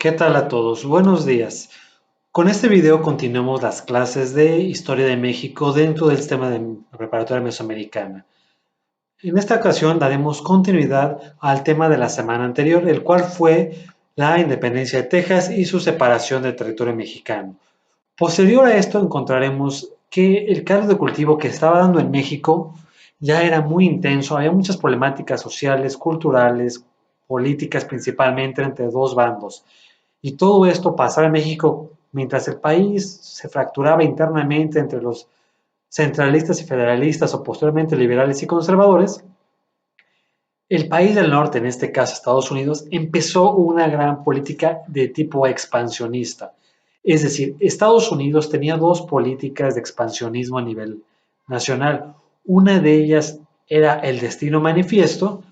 ¿Qué tal a todos? Buenos días. Con este video continuamos las clases de Historia de México dentro del sistema de preparatoria mesoamericana. En esta ocasión daremos continuidad al tema de la semana anterior, el cual fue la independencia de Texas y su separación del territorio mexicano. Posterior a esto encontraremos que el caldo de cultivo que estaba dando en México ya era muy intenso, había muchas problemáticas sociales, culturales, políticas principalmente entre dos bandos. Y todo esto pasaba en México mientras el país se fracturaba internamente entre los centralistas y federalistas o posteriormente liberales y conservadores. El país del norte, en este caso Estados Unidos, empezó una gran política de tipo expansionista. Es decir, Estados Unidos tenía dos políticas de expansionismo a nivel nacional. Una de ellas era el destino manifiesto,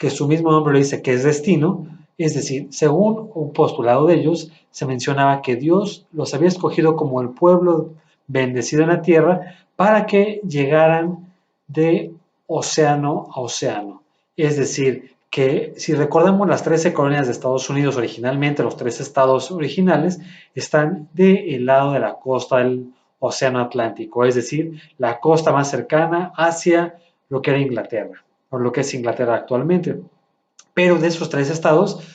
que su mismo nombre lo dice que es destino, es decir, según un postulado de ellos, se mencionaba que Dios los había escogido como el pueblo bendecido en la tierra para que llegaran de océano a océano. Es decir, que si recordamos las 13 colonias de Estados Unidos originalmente, los tres estados originales, están del lado de la costa del océano Atlántico, es decir, la costa más cercana hacia lo que era Inglaterra por lo que es Inglaterra actualmente. Pero de esos tres estados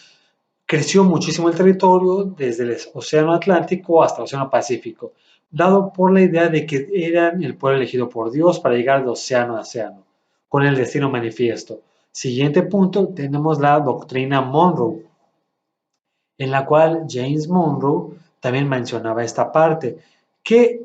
creció muchísimo el territorio desde el Océano Atlántico hasta el Océano Pacífico, dado por la idea de que eran el pueblo elegido por Dios para llegar de océano a océano, con el destino manifiesto. Siguiente punto, tenemos la doctrina Monroe, en la cual James Monroe también mencionaba esta parte, que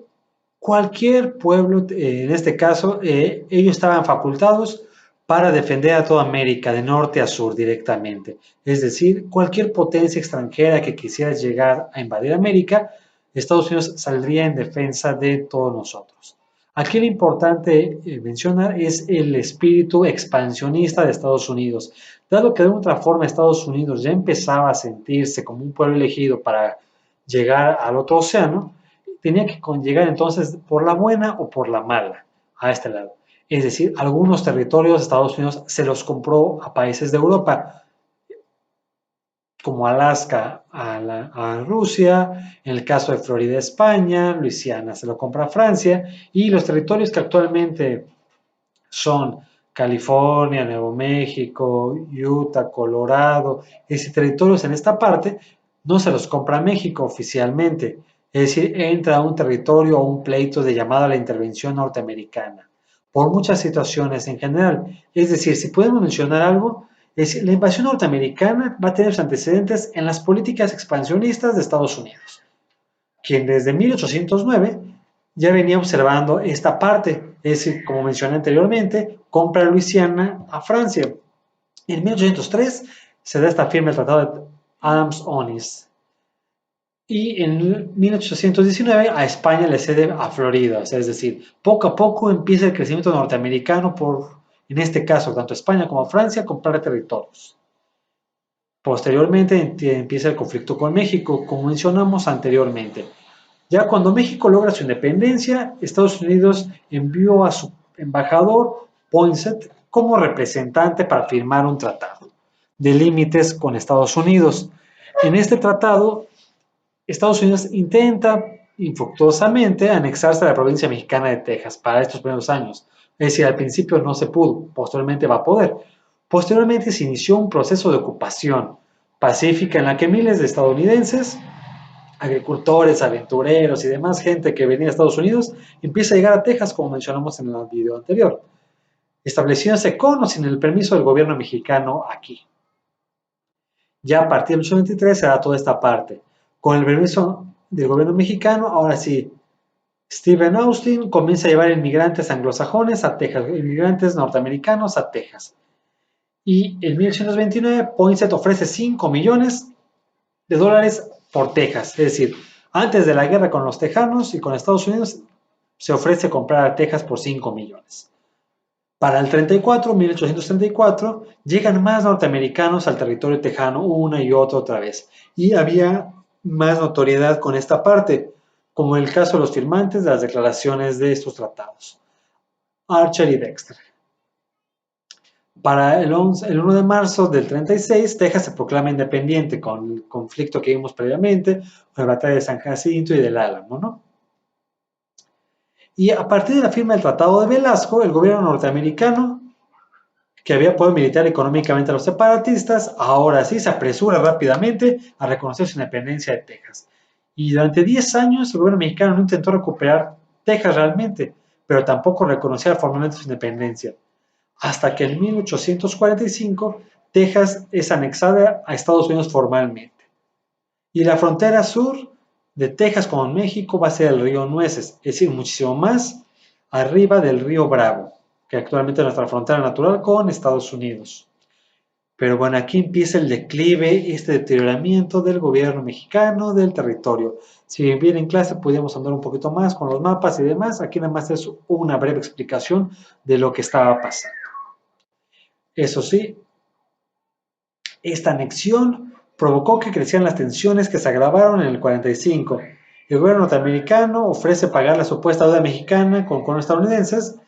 cualquier pueblo, en este caso, ellos estaban facultados para defender a toda América, de norte a sur directamente. Es decir, cualquier potencia extranjera que quisiera llegar a invadir América, Estados Unidos saldría en defensa de todos nosotros. Aquí lo importante mencionar es el espíritu expansionista de Estados Unidos. Dado que de otra forma Estados Unidos ya empezaba a sentirse como un pueblo elegido para llegar al otro océano, tenía que llegar entonces por la buena o por la mala a este lado. Es decir, algunos territorios de Estados Unidos se los compró a países de Europa, como Alaska a Rusia, en el caso de Florida España, Luisiana se lo compra a Francia, y los territorios que actualmente son California, Nuevo México, Utah, Colorado, esos territorios en esta parte no se los compra México oficialmente, es decir, entra a un territorio o un pleito de llamada a la intervención norteamericana, por muchas situaciones en general. Es decir, si podemos mencionar algo, es la invasión norteamericana va a tener sus antecedentes en las políticas expansionistas de Estados Unidos, quien desde 1809 ya venía observando esta parte, es decir, como mencioné anteriormente, compra Luisiana a Francia. En 1803 se da esta firma el Tratado de Adams-Onis y en 1819 a España le cede a Florida, o sea, es decir, poco a poco empieza el crecimiento norteamericano por, en este caso, tanto España como Francia, comprar territorios. Posteriormente empieza el conflicto con México, como mencionamos anteriormente. Ya cuando México logra su independencia, Estados Unidos envió a su embajador Poinsett como representante para firmar un tratado de límites con Estados Unidos. En este tratado, Estados Unidos intenta infructuosamente anexarse a la provincia mexicana de Texas para estos primeros años. Es decir, al principio no se pudo, posteriormente va a poder. Posteriormente se inició un proceso de ocupación pacífica en la que miles de estadounidenses agricultores, aventureros y demás gente que venía a Estados Unidos, empieza a llegar a Texas, como mencionamos en el video anterior, estableciéndose con o sin el permiso del gobierno mexicano aquí. Ya a partir del 1823 se da toda esta parte. Con el permiso del gobierno mexicano, ahora sí, Stephen Austin comienza a llevar inmigrantes anglosajones a Texas, inmigrantes norteamericanos a Texas. Y en 1829, Poinsett ofrece 5 millones de dólares por Texas. Es decir, antes de la guerra con los tejanos y con Estados Unidos, se ofrece comprar a Texas por 5 millones. Para el 34, 1834, llegan más norteamericanos al territorio tejano una y otra vez. Y había más notoriedad con esta parte, como en el caso de los firmantes de las declaraciones de estos tratados, Archer y Dexter. Para el 1 de marzo del 36, Texas se proclama independiente con el conflicto que vimos previamente, con la batalla de San Jacinto y del Álamo, ¿no? Y a partir de la firma del Tratado de Velasco, el gobierno norteamericano, que había apoyado militar económicamente a los separatistas, ahora sí se apresura rápidamente a reconocer su independencia de Texas. Y durante 10 años el gobierno mexicano no intentó recuperar Texas realmente, pero tampoco reconocía formalmente su independencia. Hasta que en 1845 Texas es anexada a Estados Unidos formalmente. Y la frontera sur de Texas con México va a ser el río Nueces, es decir, muchísimo más arriba del río Bravo, que actualmente es nuestra frontera natural con Estados Unidos. Pero bueno, aquí empieza el declive, este deterioramiento del gobierno mexicano, del territorio. Si bien en clase podíamos andar un poquito más con los mapas y demás, aquí nada más es una breve explicación de lo que estaba pasando. Eso sí, esta anexión provocó que crecieran las tensiones que se agravaron en el 45. El gobierno norteamericano ofrece pagar la supuesta deuda mexicana con estadounidenses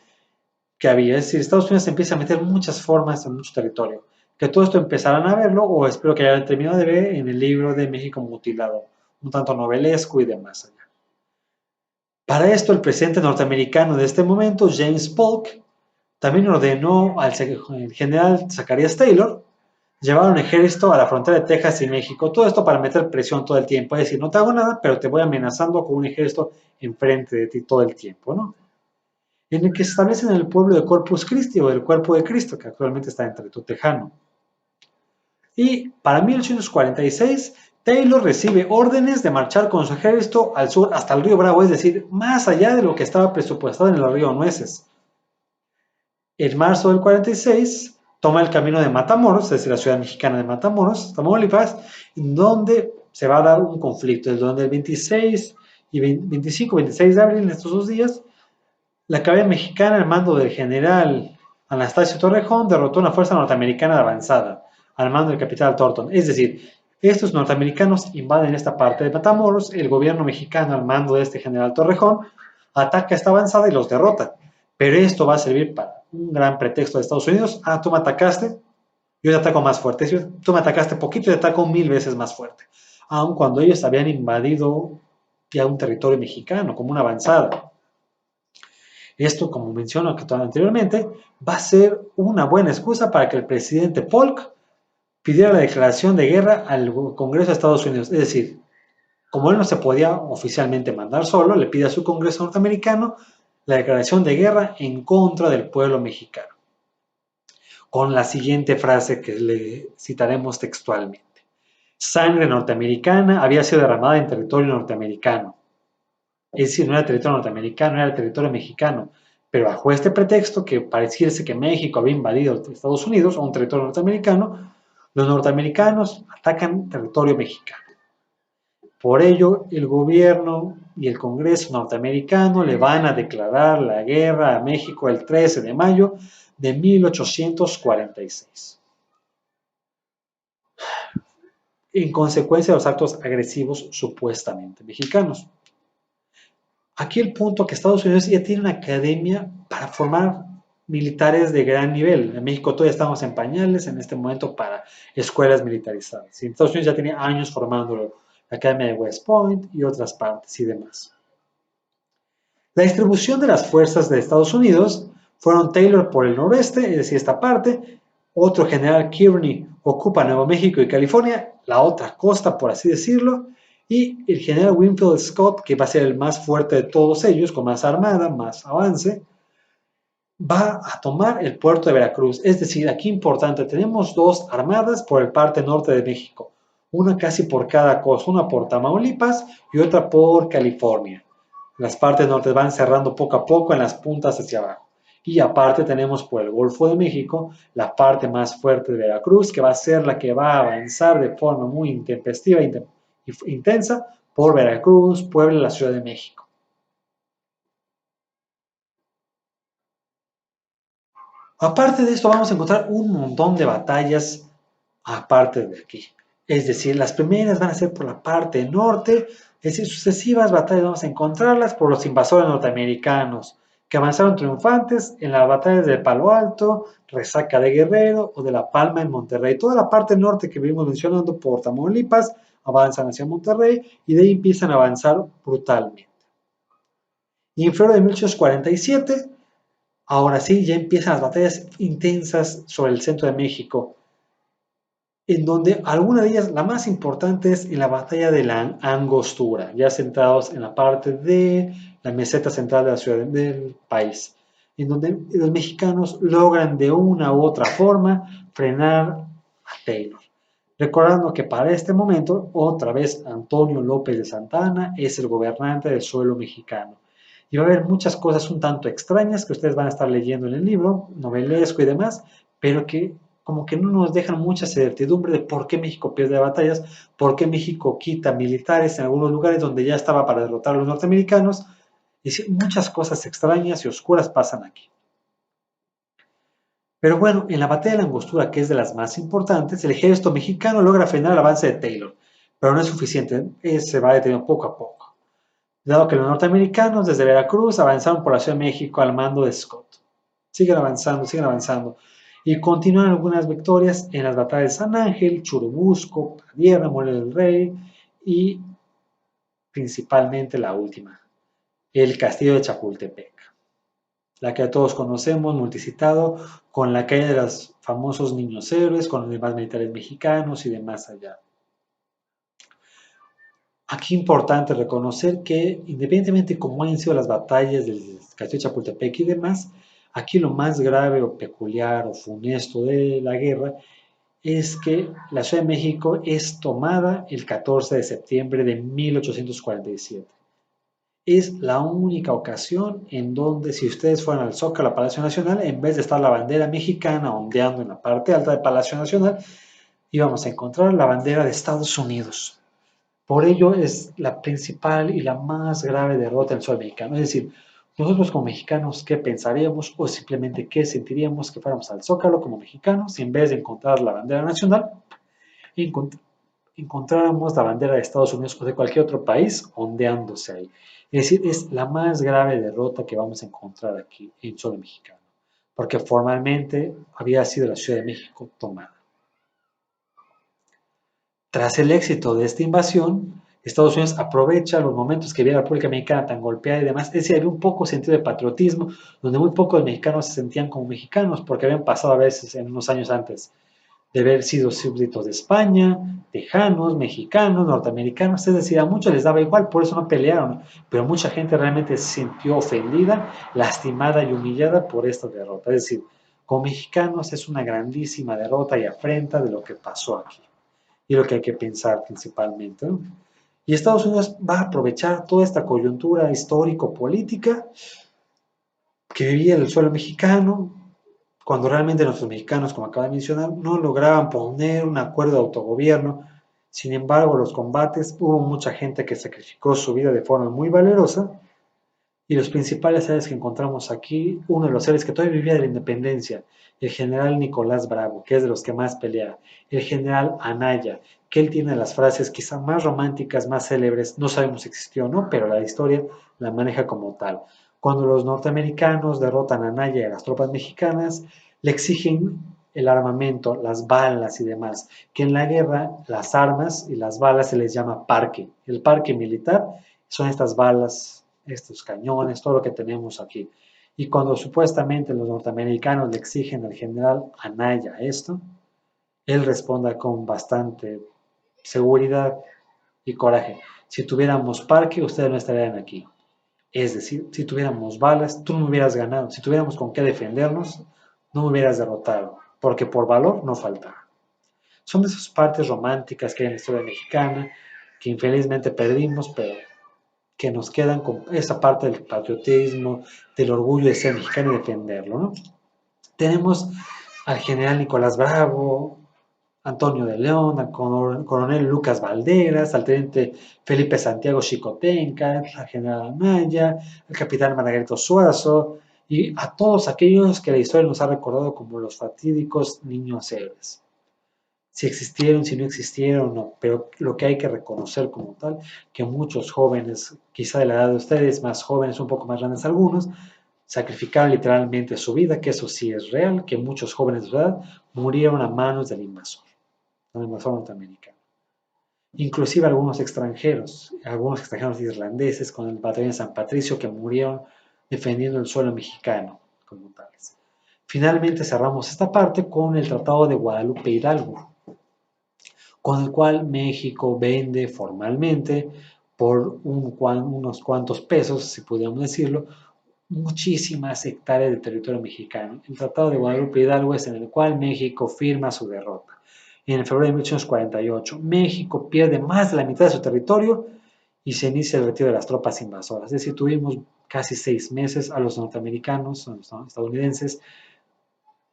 que había. Es decir, Estados Unidos empieza a meter muchas formas en mucho territorio. Que todo esto empezarán a verlo, o espero que hayan terminado de ver en el libro de México Mutilado, un tanto novelesco y demás allá. Para esto, el presidente norteamericano de este momento, James Polk, también ordenó al general Zacharias Taylor llevar un ejército a la frontera de Texas y México. Todo esto para meter presión todo el tiempo. Es decir, no te hago nada, pero te voy amenazando con un ejército enfrente de ti todo el tiempo, ¿no? En el que se establece en el pueblo de Corpus Christi o el Cuerpo de Cristo, que actualmente está en Territorio Tejano. Y para 1846, Taylor recibe órdenes de marchar con su ejército al sur hasta el río Bravo, es decir, más allá de lo que estaba presupuestado en el río Nueces. En marzo del 46, toma el camino de Matamoros, es decir, la ciudad mexicana de Matamoros, Tamaulipas, en donde se va a dar un conflicto, es donde el 26 y 25-26 de abril, en estos 2 días, la caballería mexicana al mando del general Anastasio Torrejón derrotó a una fuerza norteamericana de avanzada al mando del capitán Thornton. Es decir, estos norteamericanos invaden esta parte de Matamoros, el gobierno mexicano al mando de este general Torrejón ataca esta avanzada y los derrota. Pero esto va a servir para un gran pretexto de Estados Unidos. Ah, tú me atacaste, yo te ataco más fuerte. Tú me atacaste poquito y te ataco 1000 veces más fuerte. Aun cuando ellos habían invadido ya un territorio mexicano como una avanzada. Esto, como menciono anteriormente, va a ser una buena excusa para que el presidente Polk pidiera la declaración de guerra al Congreso de Estados Unidos. Es decir, como él no se podía oficialmente mandar solo, le pide a su Congreso norteamericano la declaración de guerra en contra del pueblo mexicano. Con la siguiente frase que le citaremos textualmente. Sangre norteamericana había sido derramada en territorio norteamericano. Es decir, no era territorio norteamericano, era el territorio mexicano. Pero bajo este pretexto que pareciese que México había invadido Estados Unidos o un territorio norteamericano, los norteamericanos atacan territorio mexicano. Por ello, el gobierno y el Congreso norteamericano le van a declarar la guerra a México el 13 de mayo de 1846. En consecuencia de los actos agresivos supuestamente mexicanos. Aquí el punto que Estados Unidos ya tiene una academia para formar militares de gran nivel. En México todavía estamos en pañales en este momento para escuelas militarizadas. Y Estados Unidos ya tenía años formándolo, la Academia de West Point y otras partes y demás. La distribución de las fuerzas de Estados Unidos fueron Taylor por el noreste, es decir, esta parte, otro general Kearny ocupa Nuevo México y California, la otra costa, por así decirlo, y el general Winfield Scott, que va a ser el más fuerte de todos ellos, con más armada, más avance, va a tomar el puerto de Veracruz. Es decir, aquí importante, tenemos dos armadas por el parte norte de México, una casi por cada costa, una por Tamaulipas y otra por California. Las partes norte van cerrando poco a poco en las puntas hacia abajo. Y aparte tenemos por el Golfo de México la parte más fuerte de Veracruz, que va a ser la que va a avanzar de forma muy intempestiva e intensa por Veracruz, Puebla y la Ciudad de México. Aparte de esto vamos a encontrar un montón de batallas aparte de aquí. Es decir, las primeras van a ser por la parte norte, es decir, sucesivas batallas vamos a encontrarlas por los invasores norteamericanos, que avanzaron triunfantes en las batallas de Palo Alto, Resaca de Guerrero o de La Palma en Monterrey. Toda la parte norte que vimos mencionando por Tamaulipas avanzan hacia Monterrey y de ahí empiezan a avanzar brutalmente. Y en febrero de 1847, ahora sí, ya empiezan las batallas intensas sobre el centro de México, en donde alguna de ellas, la más importante, es en la batalla de la Angostura, ya centrados en la parte de la meseta central de la ciudad del país, en donde los mexicanos logran de una u otra forma frenar a Taylor. Recordando que para este momento, otra vez Antonio López de Santa Anna es el gobernante del suelo mexicano. Y va a haber muchas cosas un tanto extrañas que ustedes van a estar leyendo en el libro, novelesco y demás, pero que como que no nos dejan mucha certidumbre de por qué México pierde batallas, por qué México quita militares en algunos lugares donde ya estaba para derrotar a los norteamericanos. Y sí, muchas cosas extrañas y oscuras pasan aquí. Pero bueno, en la batalla de la Angostura, que es de las más importantes, el ejército mexicano logra frenar el avance de Taylor, pero no es suficiente, se va deteniendo poco a poco, dado que los norteamericanos desde Veracruz avanzaron por la Ciudad de México al mando de Scott. Siguen avanzando, y continúan algunas victorias en las batallas de San Ángel, Churubusco, Padierna, Morelos del Rey y principalmente la última, el Castillo de Chapultepec, la que todos conocemos, multicitado, con la caída de los famosos niños héroes, con los demás militares mexicanos y demás allá. Aquí importante reconocer que, independientemente de cómo hayan sido las batallas del Castillo de Chapultepec y demás, aquí lo más grave o peculiar o funesto de la guerra es que la Ciudad de México es tomada el 14 de septiembre de 1847. Es la única ocasión en donde, si ustedes fueran al Zócalo, a Palacio Nacional, en vez de estar la bandera mexicana ondeando en la parte alta del Palacio Nacional, íbamos a encontrar la bandera de Estados Unidos. Por ello es la principal y la más grave derrota del suelo mexicano. Es decir, nosotros como mexicanos, ¿qué pensaríamos o simplemente qué sentiríamos que fuéramos al Zócalo como mexicanos y en vez de encontrar la bandera nacional, encontráramos la bandera de Estados Unidos o de cualquier otro país ondeándose ahí? Es decir, es la más grave derrota que vamos a encontrar aquí en suelo mexicano, porque formalmente había sido la Ciudad de México tomada. Tras el éxito de esta invasión, Estados Unidos aprovecha los momentos que veía la República Mexicana tan golpeada y demás. Es decir, había un poco sentido de patriotismo, donde muy pocos mexicanos se sentían como mexicanos, porque habían pasado a veces en unos años antes de haber sido súbditos de España, tejanos, mexicanos, norteamericanos. Es decir, a muchos les daba igual, por eso no pelearon, pero mucha gente realmente se sintió ofendida, lastimada y humillada por esta derrota. Es decir, como mexicanos es una grandísima derrota y afrenta de lo que pasó aquí y lo que hay que pensar principalmente, ¿no? Y Estados Unidos va a aprovechar toda esta coyuntura histórico-política que vivía el suelo mexicano, cuando realmente nuestros mexicanos, como acaba de mencionar, no lograban poner un acuerdo de autogobierno. Sin embargo, los combates, hubo mucha gente que sacrificó su vida de forma muy valerosa, y los principales héroes que encontramos aquí, uno de los héroes que todavía vivía de la independencia, el general Nicolás Bravo, que es de los que más pelea, el general Anaya, que él tiene las frases quizá más románticas, más célebres, no sabemos si existió o no, pero la historia la maneja como tal. Cuando los norteamericanos derrotan a Anaya y a las tropas mexicanas, le exigen el armamento, las balas y demás, que en la guerra las armas y las balas se les llama parque. El parque militar son estas balas, estos cañones, todo lo que tenemos aquí. Y cuando supuestamente los norteamericanos le exigen al general Anaya esto, él responde con bastante seguridad y coraje: si tuviéramos parque, ustedes no estarían aquí. Es decir, si tuviéramos balas, tú no hubieras ganado. Si tuviéramos con qué defendernos, no me hubieras derrotado, porque por valor no falta. Son de esas partes románticas que hay en la historia mexicana, que infelizmente perdimos, pero que nos quedan con esa parte del patriotismo, del orgullo de ser mexicano y defenderlo, ¿no? Tenemos al general Nicolás Bravo, Antonio de León, al coronel Lucas Valderas, al teniente Felipe Santiago Xicotenca, al general Anaya, al capitán Margarito Suazo y a todos aquellos que la historia nos ha recordado como los fatídicos niños héroes. Si existieron, si no existieron, no, pero lo que hay que reconocer como tal, que muchos jóvenes, quizá de la edad de ustedes, más jóvenes, un poco más grandes algunos, Sacrificaron literalmente su vida, que eso sí es real, que muchos jóvenes de su edad murieron a manos del invasor norteamericano. Inclusive algunos extranjeros irlandeses con el batallón de San Patricio que murieron defendiendo el suelo mexicano como tales. Finalmente cerramos esta parte con el Tratado de Guadalupe Hidalgo, con el cual México vende formalmente por unos cuantos pesos, si pudiéramos decirlo, muchísimas hectáreas de territorio mexicano. El Tratado de Guadalupe Hidalgo es en el cual México firma su derrota. En febrero de 1848, México pierde más de la mitad de su territorio y se inicia el retiro de las tropas invasoras. Es decir, tuvimos casi 6 meses a los norteamericanos, a los estadounidenses,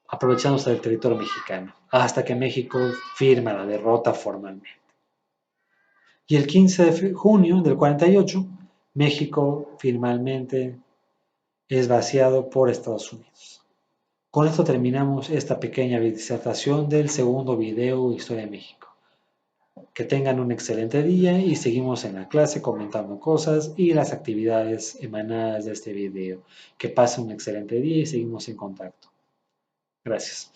aprovechándose del territorio mexicano, hasta que México firma la derrota formalmente. Y el 15 de junio del 48, México finalmente es vaciado por Estados Unidos. Con esto terminamos esta pequeña disertación del segundo video Historia de México. Que tengan un excelente día y seguimos en la clase comentando cosas y las actividades emanadas de este video. Que pasen un excelente día y seguimos en contacto. Gracias.